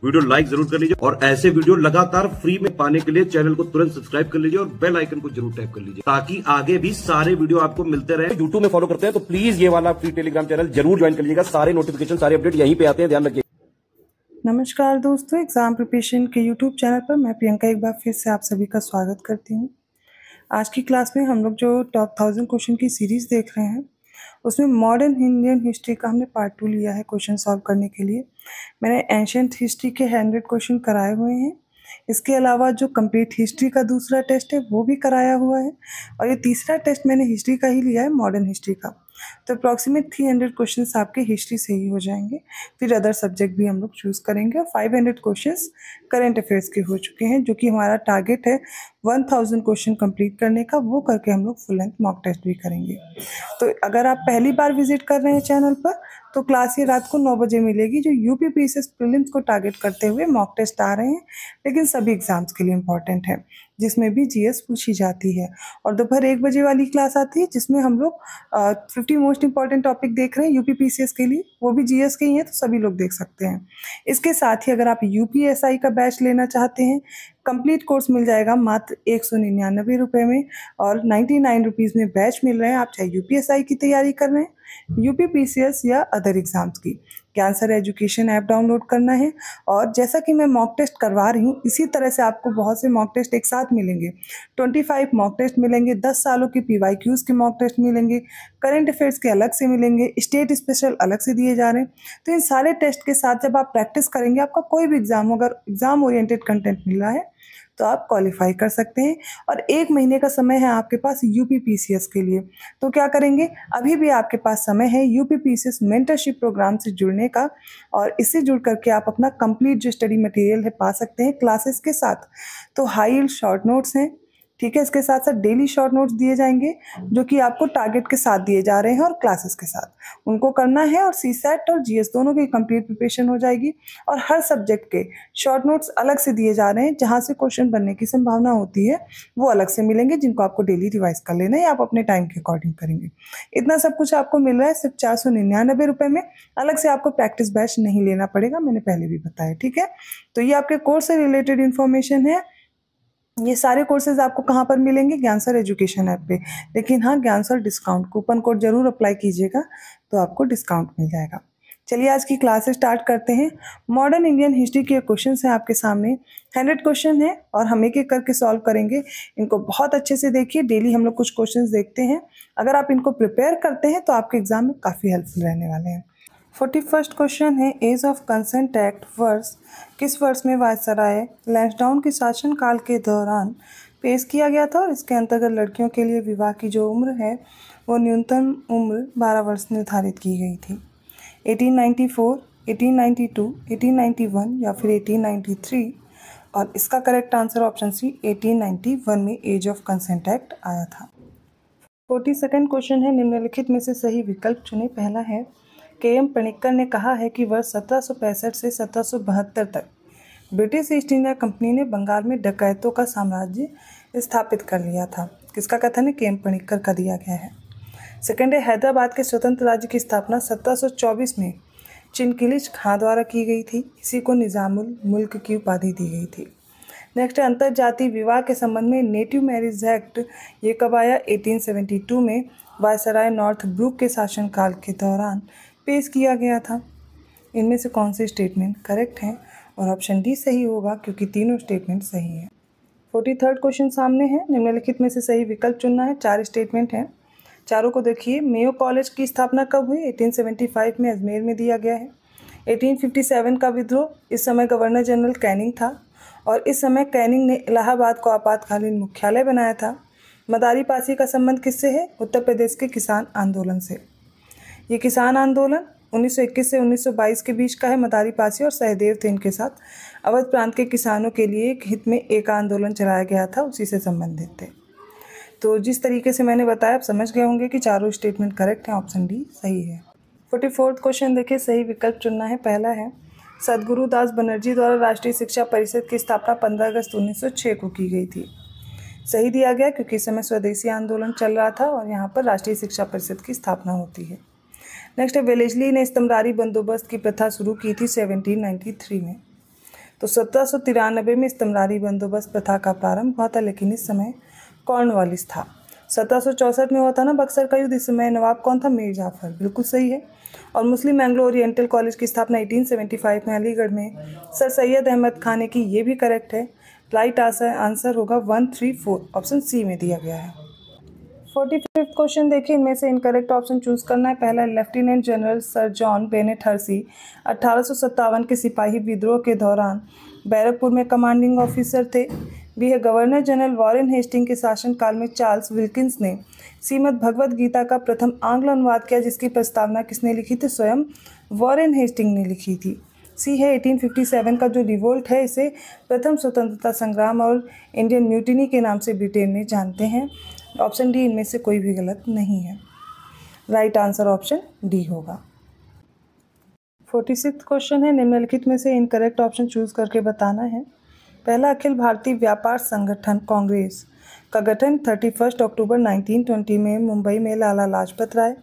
Video like जरूर कर लीजिए और ऐसे वीडियो लगातार फ्री में पाने के लिए चैनल को तुरंत सब्सक्राइब कर लीजिए और बेल आइकन को जरूर टैप कर लीजिए ताकि आगे भी सारे वीडियो आपको मिलते रहे। यूट्यूब में फॉलो करते हैं तो प्लीज ये वाला फ्री टेलीग्राम चैनल जरूर ज्वाइन कर लीजिएगा। सारे नोटिफिकेशन सारे अपडेट यहीं पे आते हैं, ध्यान रखिए। नमस्कार दोस्तों, एग्जाम प्रिपरेशन के यूट्यूब चैनल पर मैं प्रियंका एक बार फिर से आप सभी का स्वागत करती हूँ। आज की क्लास में हम लोग जो टॉप 1000 क्वेश्चन की सीरीज देख रहे हैं उसमें मॉडर्न इंडियन हिस्ट्री का हमने पार्ट 2 लिया है क्वेश्चन सॉल्व करने के लिए। मैंने एंशिएंट हिस्ट्री के 100 क्वेश्चन कराए हुए हैं। इसके अलावा जो कंप्लीट हिस्ट्री का दूसरा टेस्ट है वो भी कराया हुआ है और ये तीसरा टेस्ट मैंने हिस्ट्री का ही लिया है, मॉडर्न हिस्ट्री का। तो अप्रॉक्सीमेट 300 क्वेश्चंस आपके हिस्ट्री से ही हो जाएंगे। फिर अदर सब्जेक्ट भी हम लोग चूज़ करेंगे और 500 क्वेश्चंस करंट अफेयर्स के हो चुके हैं, जो कि हमारा टारगेट है 1000 क्वेश्चन कंप्लीट करने का। वो करके हम लोग फुल लेंथ मॉक टेस्ट भी करेंगे। तो अगर आप पहली बार विजिट कर रहे हैं चैनल पर तो क्लास ये रात को 9 बजे मिलेगी। जो यूपी पीसीएस प्रीलिम्स को टारगेट करते हुए मॉक टेस्ट आ रहे हैं, लेकिन सभी एग्जाम्स के लिए इम्पॉर्टेंट है, जिसमें भी जीएस पूछी जाती है। और दोपहर 1 बजे वाली क्लास आती है जिसमें हम लोग 50 मोस्ट इंपॉर्टेंट टॉपिक देख रहे हैं यूपी पीसीएस के लिए। वो भी जीएस के ही हैं तो सभी लोग देख सकते हैं। इसके साथ ही अगर आप यूपीएसआई का बैच लेना चाहते हैं, कंप्लीट कोर्स मिल जाएगा मात्र 199 रुपये में और 99 रुपीज़ में बैच मिल रहे हैं। आप चाहे यूपीएसआई की तैयारी कर रहे हैं, यूपी पीसीएस या अदर एग्जाम्स की। ज्ञान सर एजुकेशन ऐप डाउनलोड करना है और जैसा कि मैं मॉक टेस्ट करवा रही हूँ इसी तरह से आपको बहुत से मॉक टेस्ट एक साथ मिलेंगे। 25 मॉक टेस्ट मिलेंगे, 10 सालों के पीवाईक्यूज़ के मॉक टेस्ट मिलेंगे, करंट अफेयर्स के अलग से मिलेंगे, स्टेट स्पेशल अलग से दिए जा रहे हैं। तो इन सारे टेस्ट के साथ जब आप प्रैक्टिस करेंगे, आपका कोई भी एग्जाम अगर एग्जाम ओरिएंटेड कंटेंट मिल रहा है तो आप क्वालिफाई कर सकते हैं। और 1 महीने का समय है आपके पास यूपी पीसीएस के लिए। तो क्या करेंगे, अभी भी आपके पास समय है यूपी पीसीएस मेंटरशिप प्रोग्राम से जुड़ने का और इससे जुड़ करके आप अपना कंप्लीट जो स्टडी मटेरियल है पा सकते हैं क्लासेस के साथ। तो हाई यील्ड शॉर्ट नोट्स हैं, ठीक है। इसके साथ साथ डेली शॉर्ट नोट्स दिए जाएंगे जो कि आपको टारगेट के साथ दिए जा रहे हैं और क्लासेस के साथ उनको करना है। और सीसैट और जीएस दोनों की कंप्लीट प्रिपरेशन हो जाएगी और हर सब्जेक्ट के शॉर्ट नोट्स अलग से दिए जा रहे हैं। जहां से क्वेश्चन बनने की संभावना होती है वो अलग से मिलेंगे, जिनको आपको डेली रिवाइज कर लेना है या आप अपने टाइम के अकॉर्डिंग करेंगे। इतना सब कुछ आपको मिल रहा है सिर्फ 499 रुपये में। अलग से आपको प्रैक्टिस बैच नहीं लेना पड़ेगा, मैंने पहले भी बताया, ठीक है। तो ये आपके कोर्स से रिलेटेड इन्फॉर्मेशन है। ये सारे कोर्सेज आपको कहाँ पर मिलेंगे, ज्ञान सर एजुकेशन ऐप पे। लेकिन हाँ, ज्ञान सर डिस्काउंट कूपन कोड जरूर अप्लाई कीजिएगा तो आपको डिस्काउंट मिल जाएगा। चलिए आज की क्लास स्टार्ट करते हैं। मॉडर्न इंडियन हिस्ट्री के क्वेश्चन हैं आपके सामने, 100 क्वेश्चन हैं और हम एक एक करके सॉल्व करेंगे। इनको बहुत अच्छे से देखिए। डेली हम लोग कुछ क्वेश्चन देखते हैं। अगर आप इनको प्रिपेयर करते हैं तो आपके एग्जाम में काफ़ी हेल्पफुल रहने वाले हैं। 41st क्वेश्चन है, एज ऑफ कंसेंट एक्ट वर्ष किस वर्ष में वायसराय लैंसडाउन के शासनकाल के दौरान पेश किया गया था। और इसके अंतर्गत लड़कियों के लिए विवाह की जो उम्र है वो न्यूनतम उम्र 12 वर्ष निर्धारित की गई थी। 1894, 1892, 1891 या फिर 1893। और इसका करेक्ट आंसर ऑप्शन सी 1891 में एज ऑफ कंसेंट एक्ट आया था। 42nd क्वेश्चन है, निम्नलिखित में से सही विकल्प चुने। पहला है, के.एम. पणिक्कर ने कहा है कि वर्ष 1765 से 1772 तक ब्रिटिश ईस्ट इंडिया कंपनी ने बंगाल में डकैतों का साम्राज्य स्थापित कर लिया था। किसका कथन है, के.एम. पणिक्कर का दिया गया है। सेकंड है, हैदराबाद के स्वतंत्र राज्य की स्थापना 1724 में चिनकिलिच खां द्वारा की गई थी। इसी को निजामुल मुल्क की उपाधि दी गई थी। नेक्स्ट है, अंतर्जातीय विवाह के संबंध में नेटिव मैरिज एक्ट ये कब आया, 1872 में वायसराय नॉर्थ ब्रुक के शासनकाल के दौरान पेश किया गया था। इनमें से कौन से स्टेटमेंट करेक्ट हैं, और ऑप्शन डी सही होगा क्योंकि तीनों स्टेटमेंट सही हैं। 43rd क्वेश्चन सामने है, निम्नलिखित में से सही विकल्प चुनना है। 4 स्टेटमेंट हैं, चारों को देखिए। मेयो कॉलेज की स्थापना कब हुई, 1875 में अजमेर में दिया गया है। 1857 का विद्रोह, इस समय गवर्नर जनरल कैनिंग था और इस समय कैनिंग ने इलाहाबाद को आपातकालीन मुख्यालय बनाया था। मदारी पासी का संबंध किससे है, उत्तर प्रदेश के किसान आंदोलन से। ये किसान आंदोलन 1921 से 1922 के बीच का है। मदारी पासी और सहदेव थे इनके साथ। अवध प्रांत के किसानों के लिए एक हित में एक आंदोलन चलाया गया था, उसी से संबंधित थे। तो जिस तरीके से मैंने बताया आप समझ गए होंगे कि चारों स्टेटमेंट करेक्ट हैं, ऑप्शन डी सही है। 44th क्वेश्चन देखिए, सही विकल्प चुनना है। पहला है, सदगुरु दास बनर्जी द्वारा राष्ट्रीय शिक्षा परिषद की स्थापना 15 अगस्त 1906 को की गई थी। सही दिया गया क्योंकि इस समय स्वदेशी आंदोलन चल रहा था और यहाँ पर राष्ट्रीय शिक्षा परिषद की स्थापना होती है। नेक्स्ट है, वेलेस्ली ने स्तंभदारी बंदोबस्त की प्रथा शुरू की थी 1793 में। तो 1793 में स्तमरारी बंदोबस्त प्रथा का प्रारंभ हुआ था, लेकिन इस समय कॉर्नवालिस था। 1764 में हुआ था ना बक्सर का युद्ध, इस समय नवाब कौन था? मीर जाफर। बिल्कुल सही है। और मुस्लिम एंग्लो ओरिएंटल कॉलेज की स्थापना 1875 में अलीगढ़ में सर सैयद अहमद खान ने की, ये भी करेक्ट है। राइट आंसर होगा 134, ऑप्शन सी में दिया गया है। 45वां क्वेश्चन देखिए, इनमें से इनकरेक्ट ऑप्शन चूज करना है। पहला, lieutenant general sir John Bennett Hershey 1857 के सिपाही विद्रोह के दौरान बैरकपुर में कमांडिंग ऑफिसर थे। बी है, गवर्नर जनरल वॉरेन हेस्टिंग के शासनकाल में चार्ल्स विल्किंस ने श्रीमद् भगवद गीता का प्रथम आंग्ल अनुवाद किया, जिसकी प्रस्तावना किसने लिखी थी? स्वयं वॉरेन हेस्टिंग ने लिखी थी। सी है, 1857 का जो रिवोल्ट है इसे प्रथम स्वतंत्रता संग्राम और इंडियन म्यूटिनी के नाम से ब्रिटेन में जानते हैं। ऑप्शन डी इनमें से कोई भी गलत नहीं है। राइट आंसर ऑप्शन डी होगा। 46वां क्वेश्चन है, निम्नलिखित में से इनकरेक्ट ऑप्शन चूज करके बताना है। पहला, अखिल भारतीय व्यापार संगठन कांग्रेस का गठन 31 अक्टूबर 1920 में मुंबई में Lala Lajpat Rai,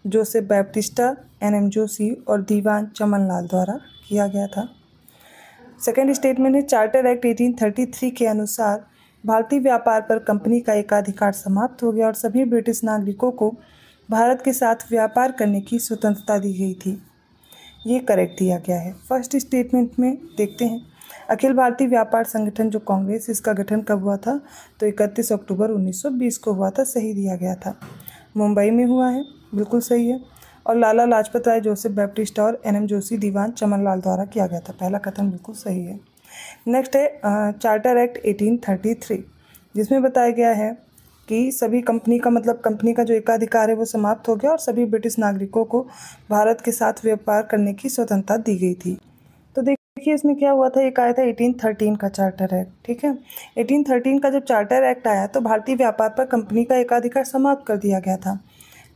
Joseph Baptista, NM Joshi और दीवान चमनलाल द्वारा किया गया था। सेकेंड स्टेटमेंट है, चार्टर एक्ट 1833 के अनुसार भारतीय व्यापार पर कंपनी का एकाधिकार समाप्त हो गया और सभी ब्रिटिश नागरिकों को भारत के साथ व्यापार करने की स्वतंत्रता दी गई थी। ये करेक्ट दिया गया है। फर्स्ट स्टेटमेंट में देखते हैं, अखिल भारतीय व्यापार संगठन जो कांग्रेस, इसका गठन कब हुआ था? तो 31 अक्टूबर 1920 को हुआ था, सही दिया गया था। मुंबई में हुआ है, बिल्कुल सही है। और लाला लाजपत राय, जोसेफ बैप्टिस्टा और एनएम जोशी, दीवान चमनलाल द्वारा किया गया था। पहला कथन बिल्कुल सही है। नेक्स्ट है चार्टर एक्ट 1833, जिसमें बताया गया है कि सभी कंपनी का मतलब कंपनी का जो एकाधिकार है वो समाप्त हो गया और सभी ब्रिटिश नागरिकों को भारत के साथ व्यापार करने की स्वतंत्रता दी गई थी। तो देखिए इसमें क्या हुआ था, एक आया था 1813 का चार्टर एक्ट, ठीक है। 1813 का जब चार्टर एक्ट आया तो भारतीय व्यापार पर कंपनी का एकाधिकार समाप्त कर दिया गया था,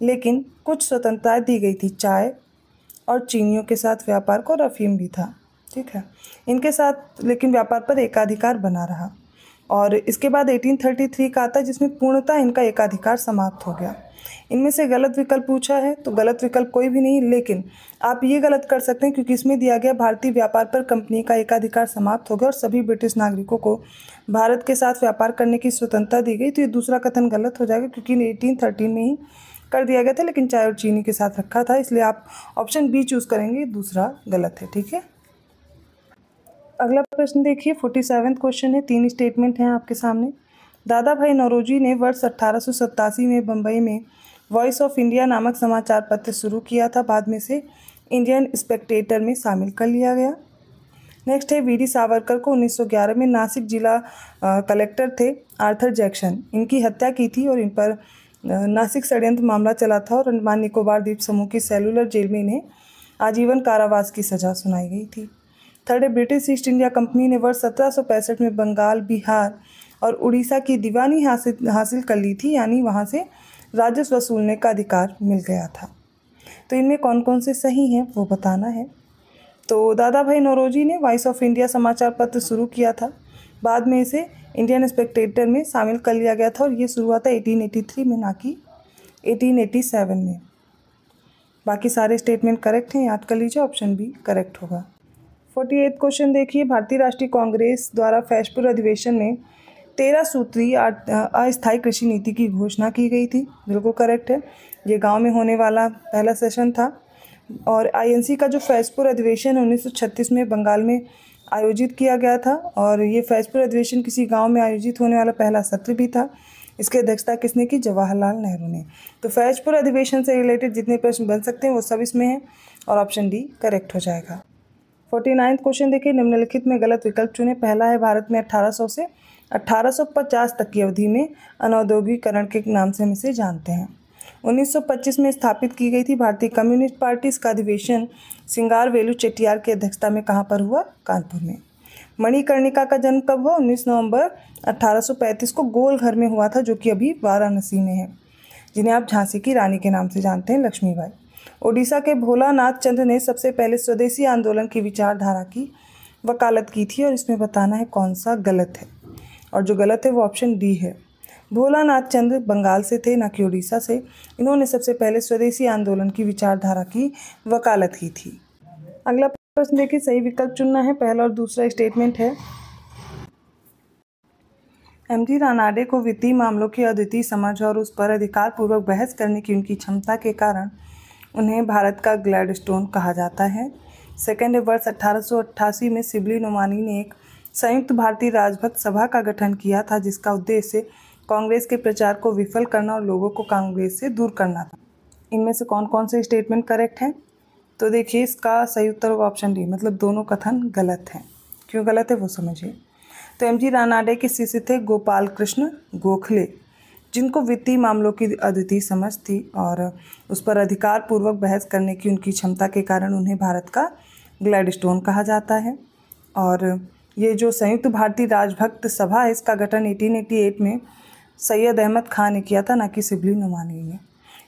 लेकिन कुछ स्वतंत्रताएं दी गई थी। चाय और चीनियों के साथ व्यापार को, अफीम भी था, ठीक है, इनके साथ लेकिन व्यापार पर एकाधिकार बना रहा। और इसके बाद 1833 का आता है जिसमें पूर्णतः इनका एकाधिकार समाप्त हो गया। इनमें से गलत विकल्प पूछा है तो गलत विकल्प कोई भी नहीं, लेकिन आप ये गलत कर सकते हैं क्योंकि इसमें दिया गया भारतीय व्यापार पर कंपनी का एकाधिकार समाप्त हो गया और सभी ब्रिटिश नागरिकों को भारत के साथ व्यापार करने की स्वतंत्रता दी गई। तो ये दूसरा कथन गलत हो जाएगा क्योंकि 1813 में ही कर दिया गया था, लेकिन चाय और चीनी के साथ रखा था, इसलिए आप ऑप्शन बी चूज करेंगे, दूसरा गलत है, ठीक है। अगला प्रश्न देखिए, 47वां क्वेश्चन है, 3 स्टेटमेंट हैं आपके सामने। दादा भाई नौरोजी ने वर्ष 1887 में बम्बई में वॉइस ऑफ इंडिया नामक समाचार पत्र शुरू किया था, बाद में से इंडियन स्पेक्टेटर में शामिल कर लिया गया। नेक्स्ट है, वीडी सावरकर को 1911 में नासिक जिला कलेक्टर थे आर्थर जैक्सन, इनकी हत्या की थी और इन पर नासिक षड्यंत्र मामला चला था और अंडमान निकोबार द्वीप समूह की सेलुलर जेल में इन्हें आजीवन कारावास की सजा सुनाई गई थी। थर्ड है, ब्रिटिश ईस्ट इंडिया कंपनी ने वर्ष 1765 में बंगाल, बिहार और उड़ीसा की दीवानी हासिल कर ली थी, यानी वहाँ से राजस्व वसूलने का अधिकार मिल गया था। तो इनमें कौन कौन से सही हैं वो बताना है। तो दादा भाई नौरोजी ने वॉइस ऑफ इंडिया समाचार पत्र शुरू किया था, बाद में इसे इंडियन स्पेक्टेटर में शामिल कर लिया गया था और ये शुरू हुआ था 1883 में, ना कि 1887 में। बाकी सारे स्टेटमेंट करेक्ट हैं, याद कर लीजिए, ऑप्शन बी करेक्ट होगा। 48वां क्वेश्चन देखिए, भारतीय राष्ट्रीय कांग्रेस द्वारा फैजपुर अधिवेशन में 13 सूत्रीय अस्थायी कृषि नीति की घोषणा की गई थी, बिल्कुल करेक्ट है। ये गांव में होने वाला पहला सेशन था। और आईएनसी का जो फैजपुर अधिवेशन 1936 में बंगाल में आयोजित किया गया था और ये फैजपुर अधिवेशन किसी गांव में आयोजित होने वाला पहला सत्र भी था। इसकी अध्यक्षता किसने की? जवाहरलाल नेहरू ने। तो फैजपुर अधिवेशन से रिलेटेड जितने प्रश्न बन सकते हैं वो सब इसमें हैं और ऑप्शन डी करेक्ट हो जाएगा। 49वां क्वेश्चन देखिए, निम्नलिखित में गलत विकल्प चुने। पहला है, भारत में 1800 से 1850 तक की अवधि में अनौद्योगिकरण के नाम से हम इसे जानते हैं। 1925 में स्थापित की गई थी भारतीय कम्युनिस्ट पार्टी। इसका अधिवेशन सिंगारवेलु चेट्टियार की अध्यक्षता में कहाँ पर हुआ? कानपुर में। मणिकर्णिका का जन्म कब हुआ? 19 नवंबर 1835 को गोलघर में हुआ था, जो कि अभी वाराणसी में है, जिन्हें आप झांसी की रानी के नाम से जानते हैं, लक्ष्मीबाई। ओडिशा के भोलानाथ चंद्र ने सबसे पहले स्वदेशी आंदोलन की विचारधारा की वकालत की थी और इसमें बताना है कौन सा गलत है, और जो गलत है वो ऑप्शन डी है। भोलानाथ चंद्र बंगाल से थे, ना कि उड़ीसा से। इन्होंने सबसे पहले स्वदेशी आंदोलन की विचारधारा की वकालत की थी। अगला प्रश्न देखिए, सही विकल्प चुनना है। पहला और दूसरा स्टेटमेंट है, एमजी रानाडे को वित्तीय मामलों की अद्वितीय समझ और उस पर अधिकार पूर्वक बहस करने की उनकी क्षमता के कारण उन्हें भारत का ग्लैडस्टोन कहा जाता है। सेकेंड है, वर्ष 1888 में सिबली नोमानी ने एक संयुक्त भारतीय राजभक्त सभा का गठन किया था, जिसका उद्देश्य कांग्रेस के प्रचार को विफल करना और लोगों को कांग्रेस से दूर करना था। इनमें से कौन कौन से स्टेटमेंट करेक्ट हैं? तो देखिए, इसका सही उत्तर होगा ऑप्शन डी, मतलब दोनों कथन गलत हैं। क्यों गलत है वो समझिए। तो एमजी रानाडे के शिष्य थे गोपाल कृष्ण गोखले, जिनको वित्तीय मामलों की अद्वितीय समझ थी और उस पर अधिकार पूर्वक बहस करने की उनकी क्षमता के कारण उन्हें भारत का ग्लैडस्टोन कहा जाता है। और ये जो संयुक्त भारतीय राजभक्त सभा है, इसका गठन 1888 में सैयद अहमद खान ने किया था, ना कि सिबली नोमानी ने।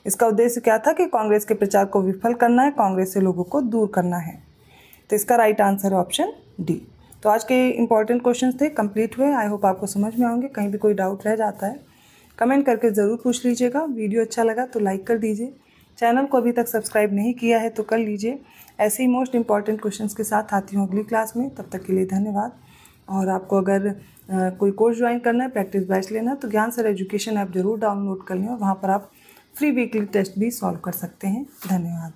इसका उद्देश्य क्या था कि कांग्रेस के प्रचार को विफल करना है, कांग्रेस से लोगों को दूर करना है। तो इसका राइट आंसर है ऑप्शन डी। तो आज के इंपॉर्टेंट क्वेश्चंस थे, कंप्लीट हुए। आई होप आपको समझ में आएंगे। कहीं भी कोई डाउट रह जाता है कमेंट करके ज़रूर पूछ लीजिएगा। वीडियो अच्छा लगा तो लाइक कर दीजिए। चैनल को अभी तक सब्सक्राइब नहीं किया है तो कर लीजिए। ऐसे ही मोस्ट इंपॉर्टेंट क्वेश्चंस के साथ आती हूँ अगली क्लास में। तब तक के लिए धन्यवाद। और आपको अगर कोई कोर्स ज्वाइन करना है, प्रैक्टिस बैच लेना है, तो ज्ञान सर एजुकेशन ऐप जरूर डाउनलोड कर लें और वहाँ पर आप फ्री वीकली टेस्ट भी सॉल्व कर सकते हैं। धन्यवाद।